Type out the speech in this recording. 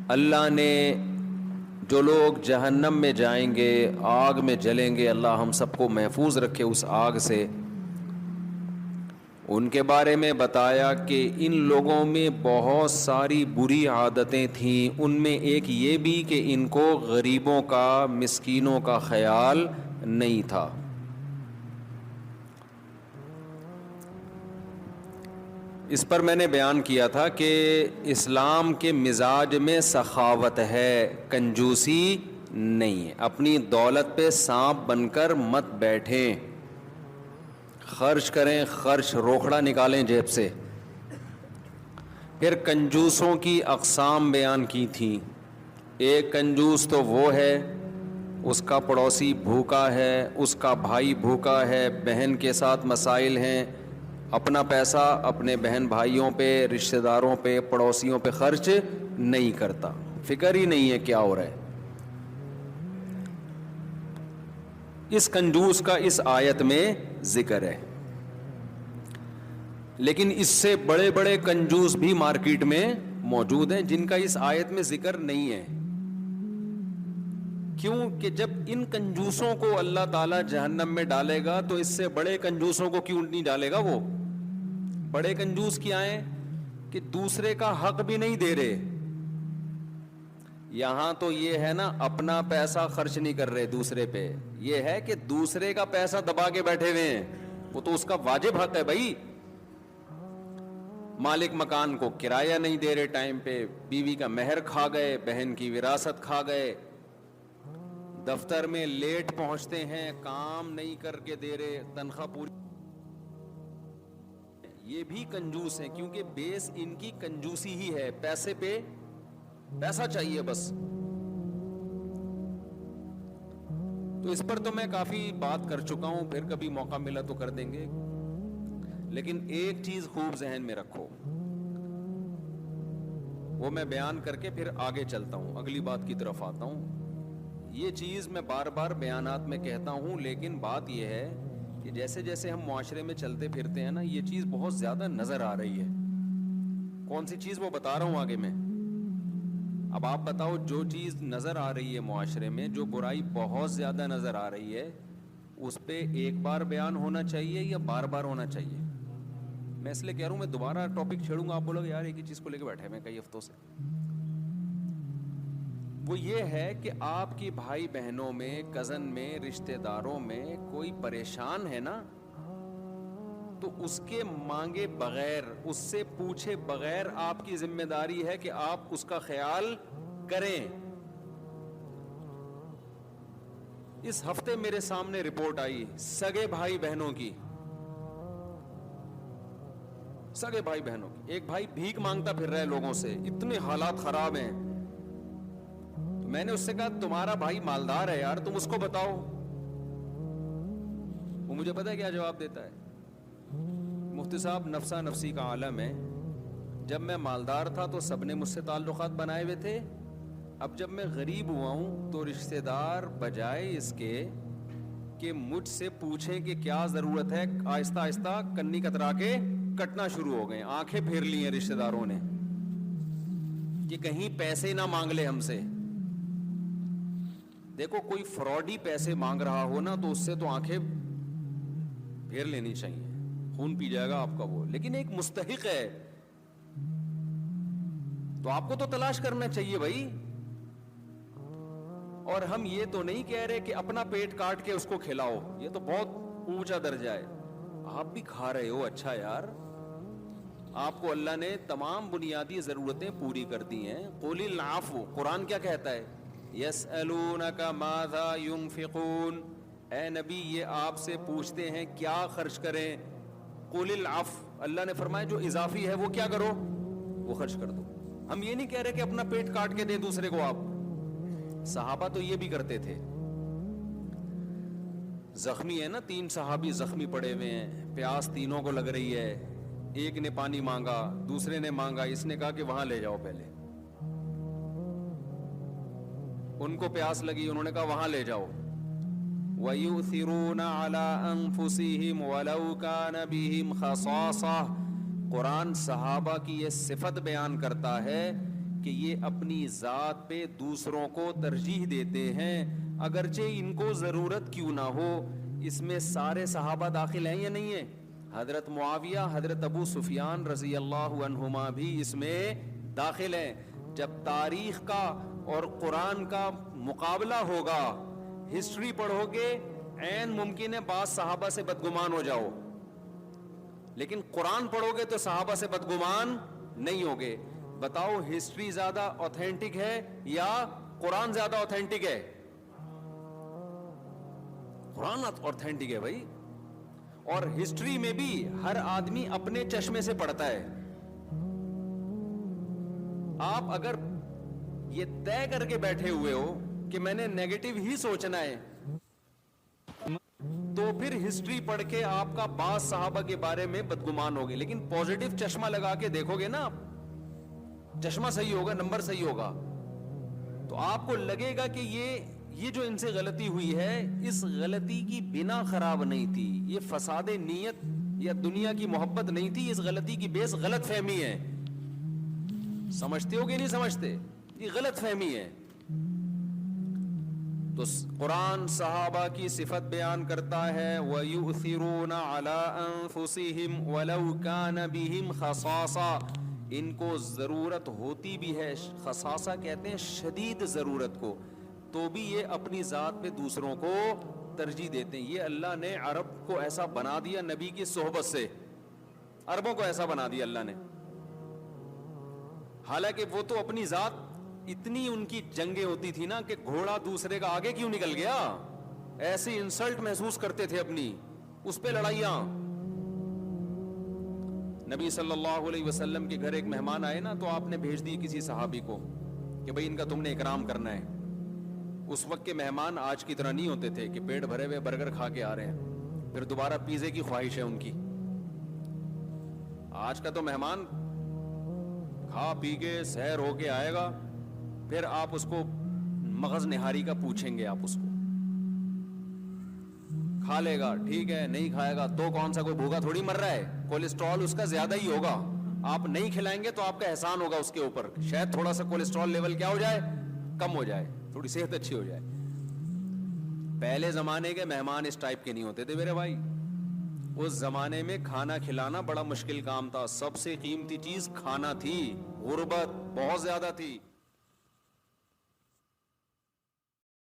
اللہ نے جو لوگ جہنم میں جائیں گے، آگ میں جلیں گے، اللہ ہم سب کو محفوظ رکھے اس آگ سے، ان کے بارے میں بتایا کہ ان لوگوں میں بہت ساری بری عادتیں تھیں، ان میں ایک یہ بھی کہ ان کو غریبوں کا، مسکینوں کا خیال نہیں تھا۔ اس پر میں نے بیان کیا تھا کہ اسلام کے مزاج میں سخاوت ہے، کنجوسی نہیں ہے۔ اپنی دولت پہ سانپ بن کر مت بیٹھیں، خرچ کریں، خرچ روکھڑا نکالیں جیب سے۔ پھر کنجوسوں کی اقسام بیان کی تھیں۔ ایک کنجوس تو وہ ہے اس کا پڑوسی بھوکا ہے، اس کا بھائی بھوکا ہے، بہن کے ساتھ مسائل ہیں، اپنا پیسہ اپنے بہن بھائیوں پہ، رشتہ داروں پہ، پڑوسیوں پہ خرچ نہیں کرتا، فکر ہی نہیں ہے کیا ہو رہا ہے۔ اس کنجوس کا اس آیت میں ذکر ہے، لیکن اس سے بڑے بڑے کنجوس بھی مارکیٹ میں موجود ہیں جن کا اس آیت میں ذکر نہیں ہے۔ کیوں کہ جب ان کنجوسوں کو اللہ تعالیٰ جہنم میں ڈالے گا تو اس سے بڑے کنجوسوں کو کیوں نہیں ڈالے گا؟ وہ بڑے کنجوس کیا ہیں کہ دوسرے کا حق بھی نہیں دے رہے۔ یہاں تو یہ ہے نا، اپنا پیسہ خرچ نہیں کر رہے دوسرے پہ، یہ ہے کہ دوسرے کا پیسہ دبا کے بیٹھے ہوئے ہیں، وہ تو اس کا واجب حق ہے بھائی۔ مالک مکان کو کرایہ نہیں دے رہے ٹائم پہ، بیوی کا مہر کھا گئے، بہن کی وراثت کھا گئے، دفتر میں لیٹ پہنچتے ہیں، کام نہیں کر کے دے رہے، تنخواہ پوری، یہ بھی کنجوس ہیں کیونکہ بیس ان کی کنجوسی ہی ہے، پیسے پہ پیسہ چاہیے بس۔ تو اس پر تو میں کافی بات کر چکا ہوں، پھر کبھی موقع ملا تو کر دیں گے، لیکن ایک چیز خوب ذہن میں رکھو، وہ میں بیان کر کے پھر آگے چلتا ہوں، اگلی بات کی طرف آتا ہوں۔ یہ چیز میں بار بار بیانات میں کہتا ہوں، لیکن بات یہ ہے کہ جیسے جیسے ہم معاشرے میں چلتے پھرتے ہیں نا، یہ چیز بہت زیادہ نظر آ رہی ہے۔ کون سی چیز وہ بتا رہا ہوں آگے میں۔ اب آپ بتاؤ، جو چیز نظر آ رہی ہے معاشرے میں، جو برائی بہت زیادہ نظر آ رہی ہے، اس پہ ایک بار بیان ہونا چاہیے یا بار بار ہونا چاہیے؟ میں اس لیے کہہ رہا ہوں، میں دوبارہ ٹاپک چھیڑوں گا، آپ بولو گے یار ایک ہی چیز کو لے کے بیٹھے میں کئی ہفتوں سے۔ وہ یہ ہے کہ آپ کی بھائی بہنوں میں، کزن میں، رشتہ داروں میں کوئی پریشان ہے نا، تو اس کے مانگے بغیر، اس سے پوچھے بغیر آپ کی ذمہ داری ہے کہ آپ اس کا خیال کریں۔ اس ہفتے میرے سامنے رپورٹ آئی سگے بھائی بہنوں کی، سگے بھائی بہنوں کی، ایک بھائی بھیک مانگتا پھر رہا ہے لوگوں سے، اتنے حالات خراب ہیں۔ تو میں نے اس سے کہا تمہارا بھائی مالدار ہے یار، تم اس کو بتاؤ۔ وہ مجھے پتا ہے کیا جواب دیتا ہے، مفتی صاحب نفسا نفسی کا عالم ہے، جب میں مالدار تھا تو سب نے مجھ سے تعلقات بنائے ہوئے تھے، اب جب میں غریب ہوا ہوں تو رشتہ دار بجائے اس کے کہ مجھ سے پوچھیں کہ کیا ضرورت ہے، آہستہ آہستہ کنی کترا کے کٹنا شروع ہو گئے، آنکھیں پھیر لی ہیں رشتہ داروں نے کہ کہیں پیسے نہ مانگ لے ہم سے۔ دیکھو کوئی فراڈی پیسے مانگ رہا ہو نا تو اس سے تو آنکھیں پھیر لینی چاہیے، خون پی جائے گا آپ کا وہ، لیکن ایک مستحق ہے تو آپ کو تو تلاش کرنا چاہیے بھائی۔ اور ہم یہ تو نہیں کہہ رہے کہ اپنا پیٹ کاٹ کے اس کو کھلاؤ، یہ تو بہت اونچا درجہ ہے، آپ بھی کھا رہے ہو، اچھا یار، آپ کو اللہ نے تمام بنیادی ضرورتیں پوری کر دی ہیں۔ قُلِ الْعَفْوَ، قرآن کیا کہتا ہے، يَسْأَلُونَكَ مَاذَا يُنْفِقُونَ، اے نبی یہ آپ سے پوچھتے ہیں کیا خرچ کریں، قُلِ الْعَفْوَ، اللہ نے فرمایا جو اضافی ہے وہ کیا کرو، وہ خرچ کر دو۔ ہم یہ نہیں کہہ رہے کہ اپنا پیٹ کاٹ کے دے دوسرے کو، آپ صحابہ تو یہ بھی کرتے تھے۔ زخمی ہے نا، 3 صحابی زخمی پڑے ہوئے ہیں، پیاس تینوں کو لگ رہی ہے، ایک نے پانی مانگا، دوسرے نے مانگا، اس نے کہا کہ وہاں لے جاؤ پہلے، ان کو پیاس لگی، انہوں نے کہا وہاں لے جاؤ۔ وَيُؤْثِرُونَ عَلَىٰ أَنفُسِهِمْ وَلَوْ كَانَ بِهِمْ خَصَاصَةٌ، قرآن صحابہ کی یہ صفت بیان کرتا ہے کہ یہ اپنی ذات پہ دوسروں کو ترجیح دیتے ہیں اگرچہ ان کو ضرورت کیوں نہ ہو. اس میں سارے صحابہ داخل ہیں یا نہیں ہیں؟ حضرت معاویہ، حضرت ابو سفیان رضی اللہ عنہما بھی اس میں داخل ہیں. جب تاریخ کا اور قرآن کا مقابلہ ہوگا، ہسٹری پڑھو گے، عین ممکن ہے بعض صحابہ سے بدگمان ہو جاؤ، لیکن قرآن پڑھو گے تو صحابہ سے بدگمان نہیں ہوگے. بتاؤ ہسٹری زیادہ اوتھینٹک ہے یا قرآن زیادہ اوتھینٹک ہے؟ قرآن اوتھینٹک ہے بھائی. اور ہسٹری میں بھی ہر آدمی اپنے چشمے سے پڑھتا ہے. آپ اگر یہ طے کر کے بیٹھے ہوئے ہو کہ میں نے نیگیٹو ہی سوچنا ہے تو پھر ہسٹری پڑھ کے آپ کا بعض صحابہ کے بارے میں بدگمان ہوگی. لیکن پوزیٹو چشمہ لگا کے دیکھو گے نا، چشمہ صحیح ہوگا، نمبر صحیح ہوگا، تو آپ کو لگے گا کہ یہ جو ان سے غلطی ہوئی ہے، اس غلطی کی بنا خراب نہیں تھی، یہ فساد نیت یا دنیا کی محبت نہیں تھی، اس غلطی کی بیس غلط فہمی ہے. سمجھتے ہو کہ نہیں سمجھتے؟ یہ غلط فہمی ہے. تو قرآن صحابہ کی صفت بیان کرتا ہے وَيُؤْثِرُونَ عَلَىٰ أَنفُسِهِمْ وَلَوْ كَانَ بِهِمْ خَصَاصَةٌ. ان کو ضرورت ہوتی بھی ہے، خصاصہ کہتے ہیں شدید ضرورت کو، تو بھی یہ اپنی ذات پہ دوسروں کو ترجیح دیتے ہیں. یہ اللہ نے عرب کو ایسا بنا دیا نبی کی صحبت سے، عربوں کو ایسا بنا دیا اللہ نے. حالانکہ وہ تو اپنی ذات، اتنی ان کی جنگیں ہوتی تھی نا کہ گھوڑا دوسرے کا آگے کیوں نکل گیا، ایسی انسلٹ محسوس کرتے تھے اپنی، اس پہ لڑائیاں. نبی صلی اللہ علیہ وسلم کے گھر ایک مہمان آئے نا، تو آپ نے بھیج دی کسی صحابی کو کہ بھئی ان کا تم نے اکرام کرنا ہے. اس وقت کے مہمان آج کی طرح نہیں ہوتے تھے کہ پیٹ بھرے ہوئے برگر کھا کے آ رہے ہیں پھر دوبارہ پیزے کی خواہش ہے ان کی. آج کا تو مہمان کھا پی کے سحر ہو کے آئے گا، پھر آپ اس کو مغز نہاری کا پوچھیں گے، آپ اس کو کھا لے گا ٹھیک ہے، نہیں کھائے گا تو کون سا کوئی بھوکا تھوڑی مر رہا ہے، کولیسٹرول اس کا زیادہ ہی ہوگا. آپ نہیں کھلائیں گے تو آپ کا احسان ہوگا اس کے اوپر، شاید تھوڑا سا کولیسٹرول لیول کیا ہو جائے، کم ہو جائے، تھوڑی صحت اچھی ہو جائے. پہلے زمانے کے مہمان اس ٹائپ کے نہیں ہوتے تھے میرے بھائی. اس زمانے میں کھانا کھلانا بڑا مشکل کام تھا، سب سے قیمتی چیز کھانا تھی، غربت بہت زیادہ تھی.